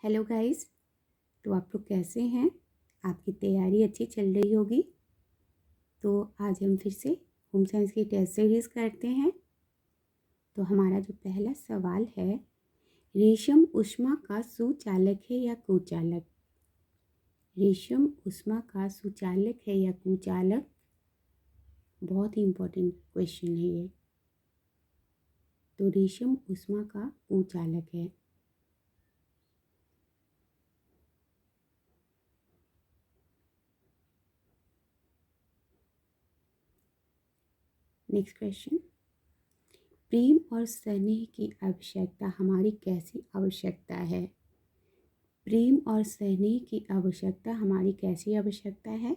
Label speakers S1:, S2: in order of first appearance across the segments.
S1: Hello guys. तो आप लोग कैसे हैं? आपकी तैयारी अच्छी चल रही होगी। तो आज हम फिर से होम साइंस की टेस्ट सीरीज़ करते हैं। तो हमारा जो पहला सवाल है, रेशम ऊष्मा का सुचालक है या कुचालक? रेशम ऊष्मा का सुचालक है या कुचालक? बहुत ही इम्पोर्टेंट क्वेश्चन है ये। तो रेशम ऊष्मा का कुचालक है। नेक्स्ट क्वेश्चन, प्रेम और स्नेह की आवश्यकता हमारी कैसी आवश्यकता है? प्रेम और स्नेह की आवश्यकता हमारी कैसी आवश्यकता है?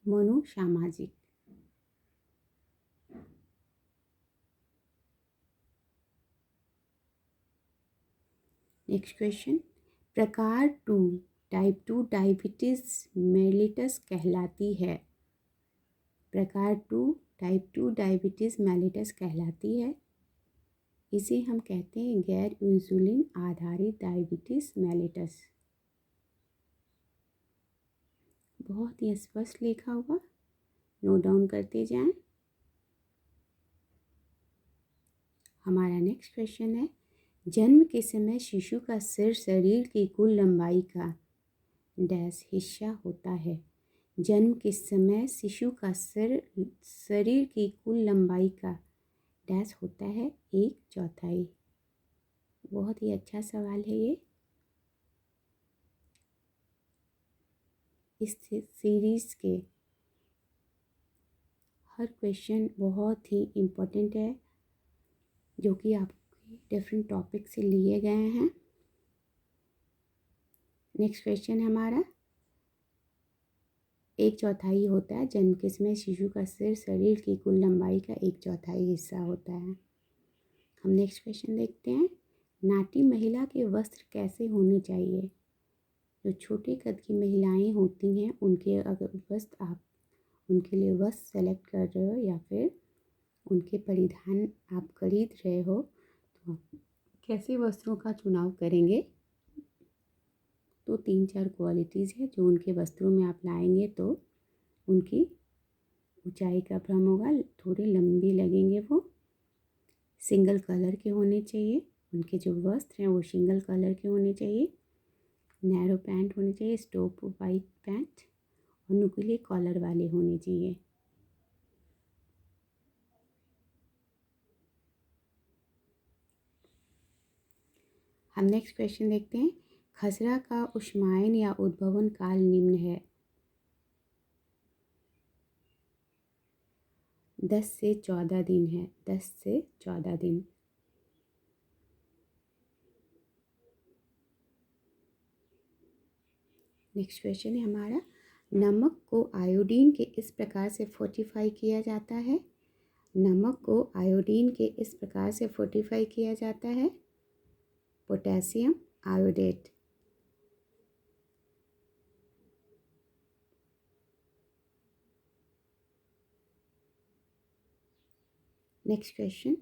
S1: मनोसामाजिक। नेक्स्ट क्वेश्चन, प्रकार 2 टाइप 2 डायबिटीज मेलिटस कहलाती है। प्रकार 2 टाइप 2 डायबिटीज मेलिटस कहलाती है। इसे हम कहते हैं गैर इंसुलिन आधारित डायबिटीज मेलिटस। बहुत ही स्पष्ट लिखा हुआ, नोट डाउन करते जाएं। हमारा नेक्स्ट क्वेश्चन है, जन्म के समय शिशु का सिर शरीर की कुल लंबाई का डैश हिस्सा होता है। जन्म के समय शिशु का सिर शरीर की कुल लंबाई का डैश होता है 1/4। बहुत ही अच्छा सवाल है ये। इस सीरीज के हर क्वेश्चन बहुत ही इम्पोर्टेंट है, जो कि आपके डिफरेंट टॉपिक से लिए गए हैं। नेक्स्ट क्वेश्चन हमारा, 1/4 होता है। जन्म के समय शिशु का सिर शरीर की कुल लंबाई का 1/4 हिस्सा होता है। हम नेक्स्ट क्वेश्चन देखते हैं, नाटी महिला के वस्त्र कैसे होने चाहिए? जो छोटे कद की महिलाएं होती हैं, उनके अगर वस्त्र आप उनके लिए वस्त्र सेलेक्ट कर रहे हो या फिर उनके परिधान आप खरीद रहे हो, तो आप कैसे वस्त्रों का चुनाव करेंगे? तो 3-4 क्वालिटीज़ है जो उनके वस्त्रों में आप लाएंगे तो उनकी ऊंचाई का भ्रम होगा, थोड़े लंबी लगेंगे। वो सिंगल कलर के होने चाहिए, उनके जो वस्त्र हैं वो सिंगल कलर के होने चाहिए। नैरो पैंट होने चाहिए, स्टोप वाइट पैंट, और नुकीले कॉलर वाले होने चाहिए। हम नेक्स्ट क्वेश्चन देखते हैं, खसरा का ऊष्मायन या उद्भवन काल निम्न है। 10 से 14 दिन है। 10 से 14 दिन। नेक्स्ट क्वेश्चन है हमारा, नमक को आयोडीन के इस प्रकार से फोर्टिफाई किया जाता है। नमक को आयोडीन के इस प्रकार से फोर्टिफाई किया जाता है। Potassium iodate. नेक्स्ट क्वेश्चन,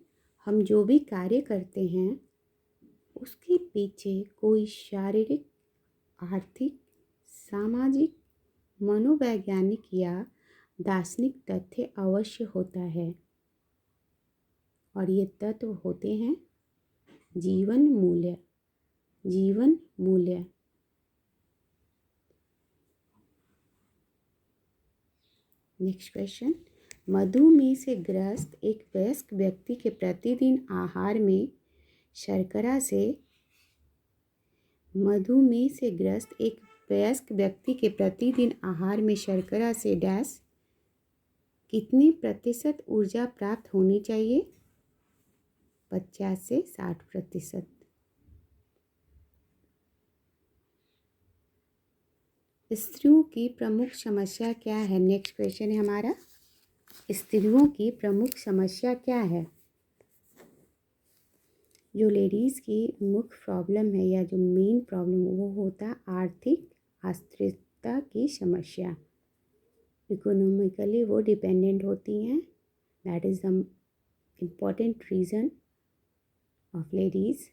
S1: हम जो भी कार्य करते हैं उसके पीछे कोई शारीरिक, आर्थिक, सामाजिक, मनोवैज्ञानिक या दार्शनिक तथ्य अवश्य होता है, और ये तत्व होते हैं जीवन मूल्य। जीवन मूल्य। नेक्स्ट क्वेश्चन, मधुमेह से ग्रस्त एक वयस्क व्यक्ति के प्रतिदिन आहार में शर्करा से मधुमेह से ग्रस्त एक वयस्क व्यक्ति के प्रतिदिन आहार में शर्करा से डैश कितने प्रतिशत ऊर्जा प्राप्त होनी चाहिए? 50 से 60%। स्त्रियों की प्रमुख समस्या क्या है? नेक्स्ट क्वेश्चन है हमारा, स्त्रियों की प्रमुख समस्या क्या है? जो लेडीज़ की मुख्य प्रॉब्लम है या जो मेन प्रॉब्लम वो होता है आर्थिक अस्थिरता की समस्या। इकोनॉमिकली वो डिपेंडेंट होती हैं। That is the important reason of ladies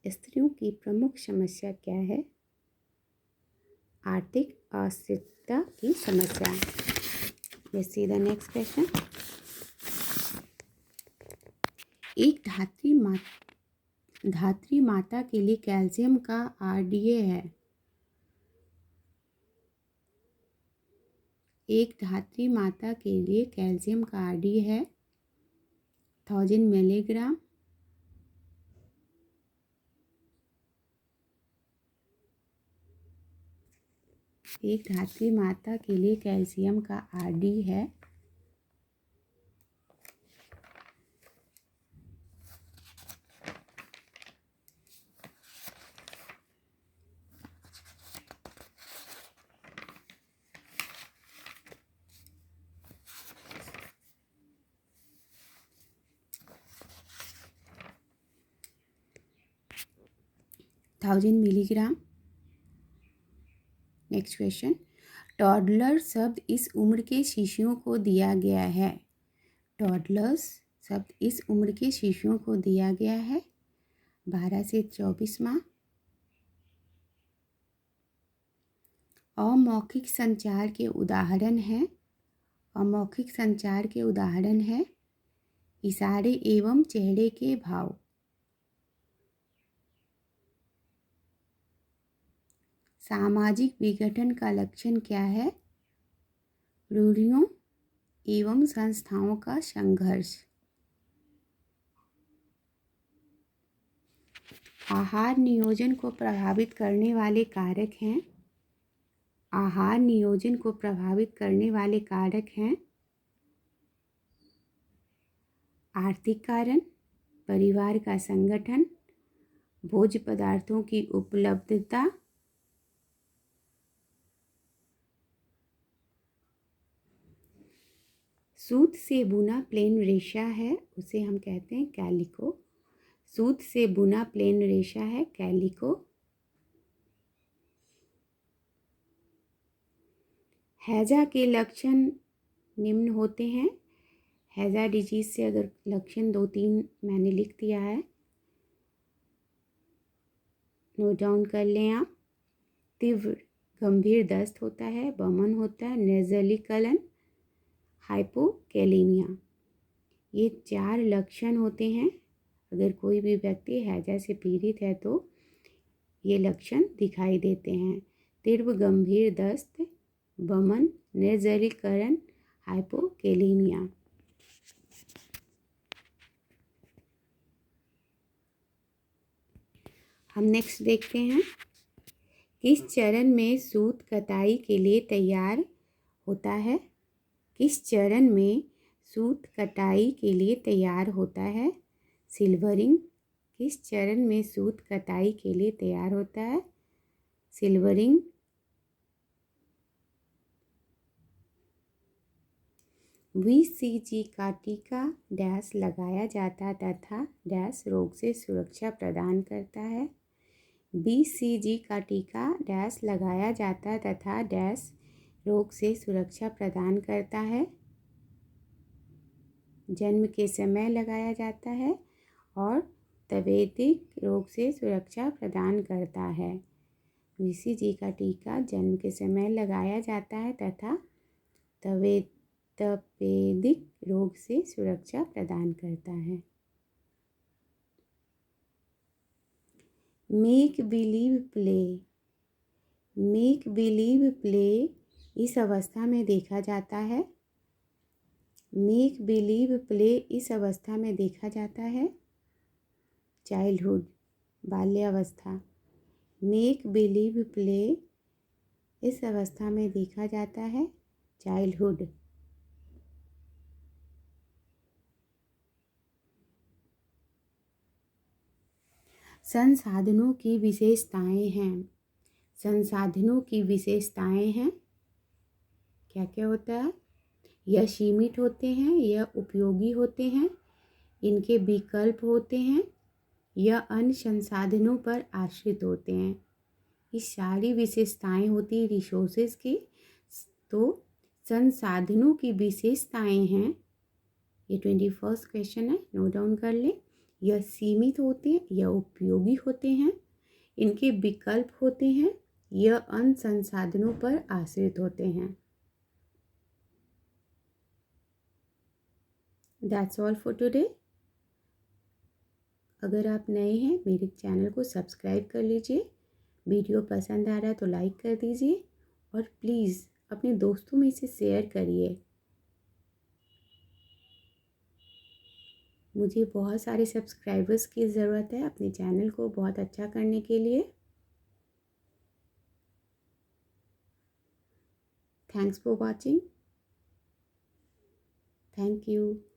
S1: स्त्रियों की प्रमुख समस्या क्या है? आर्थिक अस्थिरता की समस्या। Let's see the next question. एक धात्री माता के लिए कैल्शियम का आरडीए है। एक धात्री माता के लिए कैल्शियम का आरडीए है 1000 मिलीग्राम। एक धात्री माता के लिए कैल्शियम का आरडी है 1000 मिलीग्राम। Next question. टॉडलर शब्द इस उम्र के शिशुओं को दिया गया है। टॉडलर्स शब्द इस उम्र के शिशुओं को दिया गया है 12 से 24 माह। अमौखिक संचार के उदाहरण हैं। अमौखिक संचार के उदाहरण हैं इशारे एवं चेहरे के भाव। सामाजिक विघटन का लक्षण क्या है? रूढ़ियों एवं संस्थाओं का संघर्ष। आहार नियोजन को प्रभावित करने वाले कारक हैं। आहार नियोजन को प्रभावित करने वाले कारक हैं आर्थिक कारण, परिवार का संगठन, भोज्य पदार्थों की उपलब्धता, सूत से बुना प्लेन रेशा है उसे हम कहते हैं कैलिको। सूत से बुना प्लेन रेशा है कैलिको। हैजा के लक्षण निम्न होते हैं। हैजा डिजीज से अगर लक्षण 2-3 मैंने लिख दिया है, नोट डाउन कर लें आप। तीव्र गंभीर दस्त होता है, बमन होता है, निर्जलीकरण, हाइपोकैलेमिया। ये 4 लक्षण होते हैं। अगर कोई भी व्यक्ति हैजा से पीड़ित है तो ये लक्षण दिखाई देते हैं। तीव्र गंभीर दस्त, बमन, निर्जलीकरण, हाइपोकैलेमिया। हम नेक्स्ट देखते हैं। किस चरण में सूत कताई के लिए तैयार होता है? किस चरण में सूत कटाई के लिए तैयार होता है? सिल्वरिंग। किस चरण में सूत कताई के लिए तैयार होता है? सिल्वरिंग। VCG का टीका डैश लगाया जाता तथा डैश रोग से सुरक्षा प्रदान करता है। BCG का टीका डैश लगाया जाता तथा डैश रोग से सुरक्षा प्रदान करता है। जन्म के समय लगाया जाता है और तपेदिक रोग से सुरक्षा प्रदान करता है। VCG का टीका जन्म के समय लगाया जाता है तथा तपेदिक रोग से सुरक्षा प्रदान करता है। Make believe play. Make believe play इस अवस्था में देखा जाता है। मेक बिलीव प्ले इस अवस्था में देखा जाता है चाइल्डहुड, बाल्यावस्था। मेक बिलीव प्ले इस अवस्था में देखा जाता है चाइल्डहुड। संसाधनों की विशेषताएं हैं। संसाधनों की विशेषताएं हैं। क्या क्या होता है? यह सीमित होते हैं, यह उपयोगी होते हैं, इनके विकल्प होते हैं, यह अन्य संसाधनों पर आश्रित होते हैं। ये सारी विशेषताएं होती हैं रिसोर्सेज की। तो संसाधनों की विशेषताएं हैं। ये 21st क्वेश्चन है, नोट डाउन कर लें। यह सीमित होते हैं, यह उपयोगी होते हैं, इनके विकल्प होते हैं, यह अन्य संसाधनों पर आश्रित होते हैं। That's all for today. अगर आप नए हैं मेरे चैनल को सब्सक्राइब कर लीजिए, वीडियो पसंद आ रहा है तो लाइक कर दीजिए और प्लीज़ अपने दोस्तों में इसे शेयर करिए। मुझे बहुत सारे सब्सक्राइबर्स की ज़रूरत है अपने चैनल को बहुत अच्छा करने के लिए। Thanks for watching. Thank you.